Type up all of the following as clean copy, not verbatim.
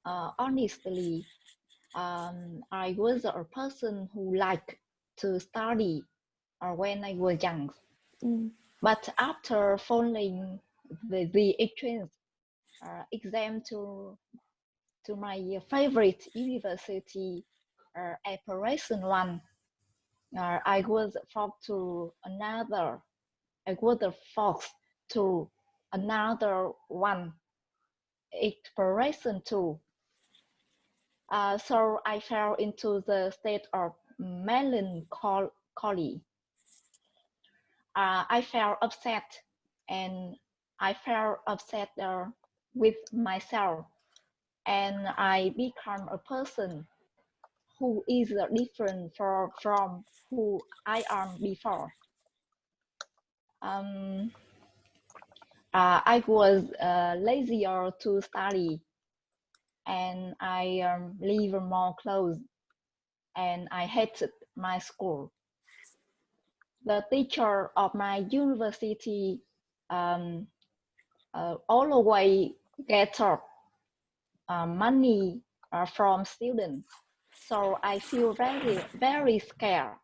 honestly, I was a person who liked to study when I was young. But after following the entrance exam to my favorite university, Operation One, I was forced to another. I was forced to another one, Operation Two. So I fell into the state of melancholy. I felt upset, and I felt upset with myself, and I become a person who is different from who I am before. I was lazier to study, and I live more close, and I hated my school. The teacher of my university always get money from students, so I feel very scared.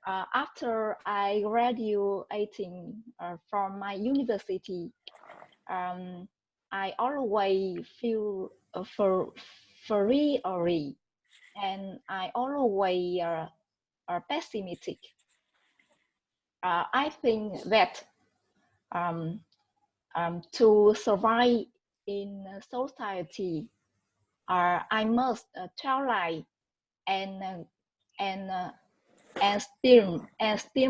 After I graduating from my university, I always feel very worried, and I always are pessimistic. I think that to survive in society, I must try and steal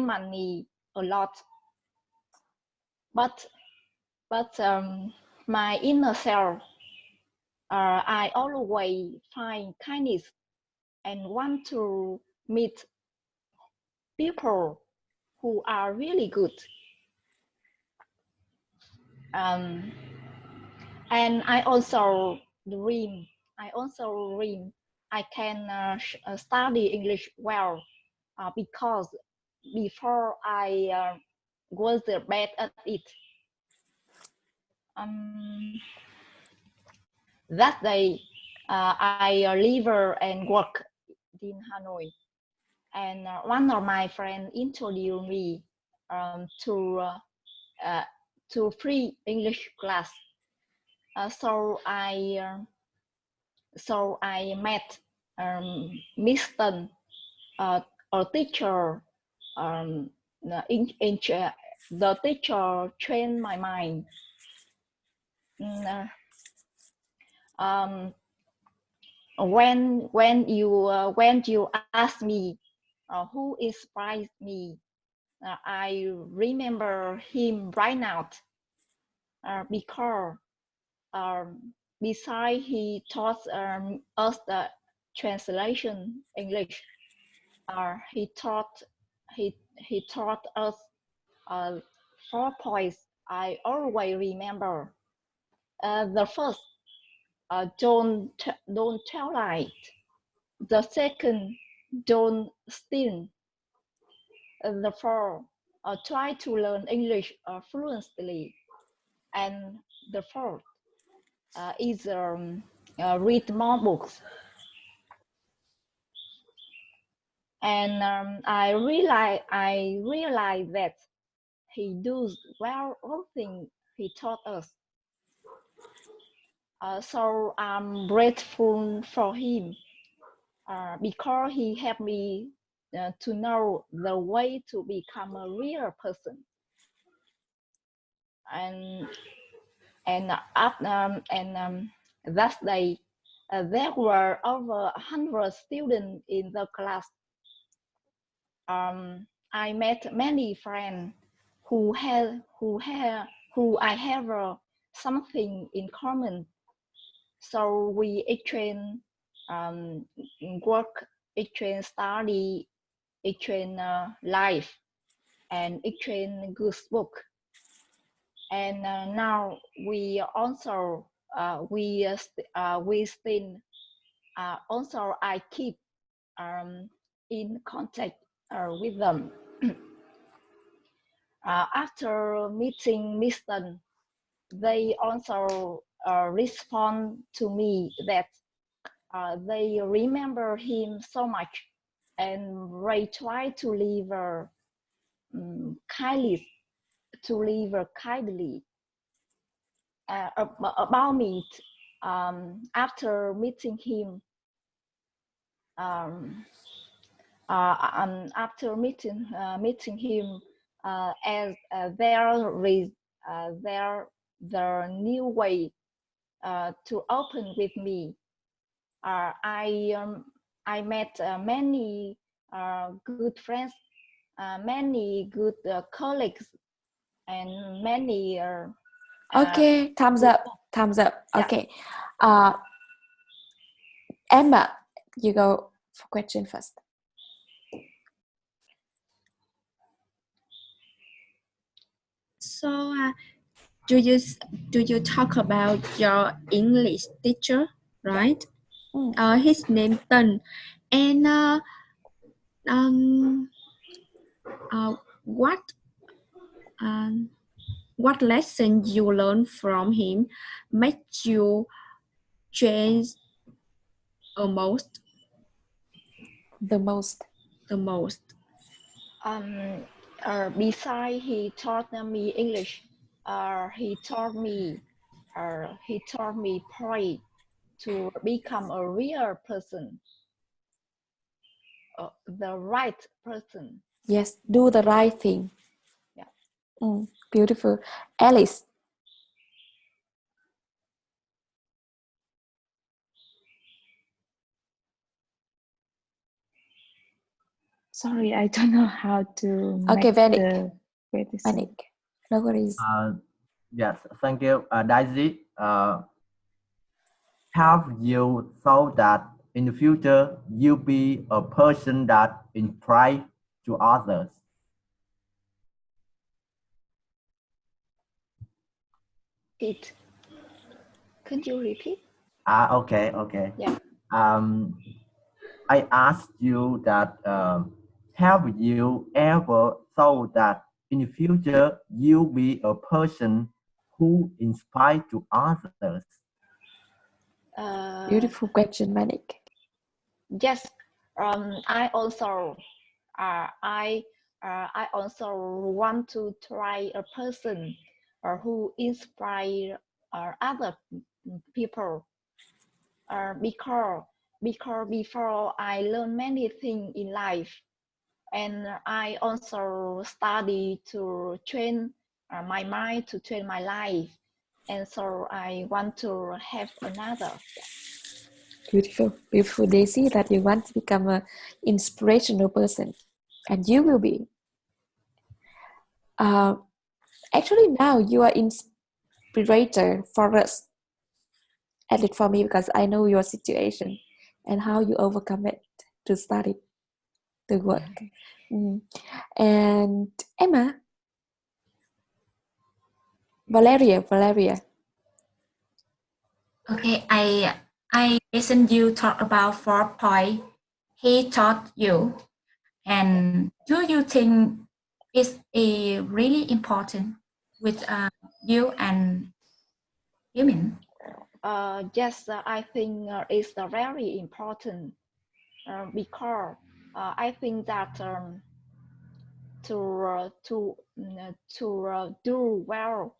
money a lot. But my inner self, I always find kindness and want to meet people who are really good. And I also dream I can study English well, because before I was bad at it. That day, I live and work in Hanoi, and one of my friends introduced me to free English class. So I met Miss Tân, a teacher. The teacher trained my mind. When you ask me who inspired me, I remember him right now, because besides he taught us the translation English, he taught us 4 points I always remember. The first, don't tell lies. The second, don't steal. The fourth, try to learn English fluently. And the fourth is read more books. And I realize that he does well all things he taught us. So I'm grateful for him, because he helped me to know the way to become a real person. And that day, there were over 100 students in the class. I met many friends who I have something in common. So we exchange work, exchange study, exchange life, and exchange good book. And now we also also I keep in contact with them. After meeting Mr. They also respond to me that they remember him so much, and they try to live kindly, about me after meeting him. After meeting him, as their new way to open with me. I met many good friends, many good colleagues, and many. Okay, thumbs up. Yeah. Okay, Emma, you go for question first. So, do you talk about your English teacher, right? His name Tân, and what lesson you learned from him made you change the most? Besides he taught me English, he taught me pray to become a real person, the right person. Yes, do the right thing. Yeah. Beautiful. Alice. Sorry, I don't know how to Okay, make Vanik. No worries. Yes, thank you, Daisy. Have you thought that in the future you'll be a person that inspires to others? Could you repeat? Okay. Yeah. I asked you that have you ever thought that in the future you'll be a person who inspires to others? Beautiful question, Vanik. Yes. I also want to try a person who inspire other people. Because before I learn many things in life, and I also study to train my mind, to train my life, and so I want to have another. Beautiful, Daisy, that you want to become an inspirational person, and you will be. Actually, now you are inspirator for us, at least for me, because I know your situation and how you overcome it to study, to work. And Emma, Valeria. Okay, I listened you talk about 4 points he taught you, and do you think it's really important with you and human? Yes, I think it's very important because I think that to do well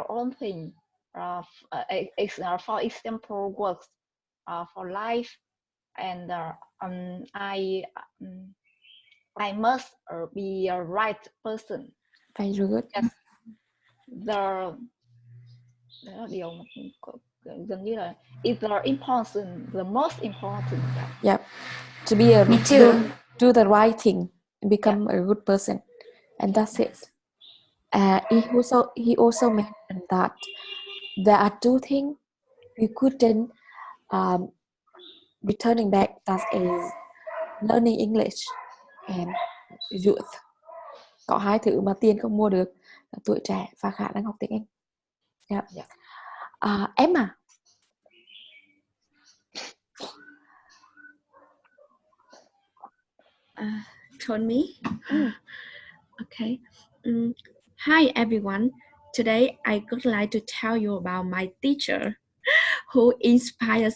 own thing, for example, works for life, and I must be a right person. Very good. Yes. Điều gần như là is the most important. Yep. To be Me too. Do the right thing, become a good person, and that's it. He also mentioned that there are 2 things you couldn't returning back, that is learning English and youth. Có 2 thứ mà tiền không mua được là tuổi trẻ và khả năng học tiếng Anh. Yeah. Emma. Told me. Okay. Hi everyone. today I would like to tell you about my teacher who inspires